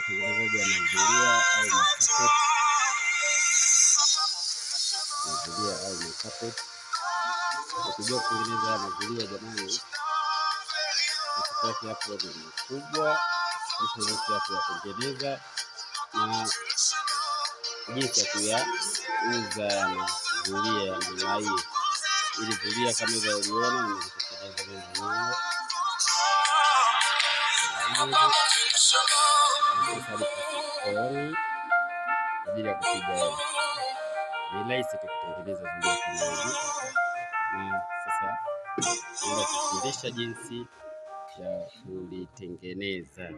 utengenezaji wa mazulia au makapeti. Ukijua kutengeneza mazulia jamani, kitu yake hapo ni kubwa, kisha hapo kutengeneza na jinsi ya kuyauza mazulia ya namna hii. Ili zulia kama hivyo uliona nimekutengeneza mwenyewe. Ajili ya kupiga ni rahisi kutengeneza zulia kama hivi. Na sasa ndio kufundisha jinsi ya kulitengeneza.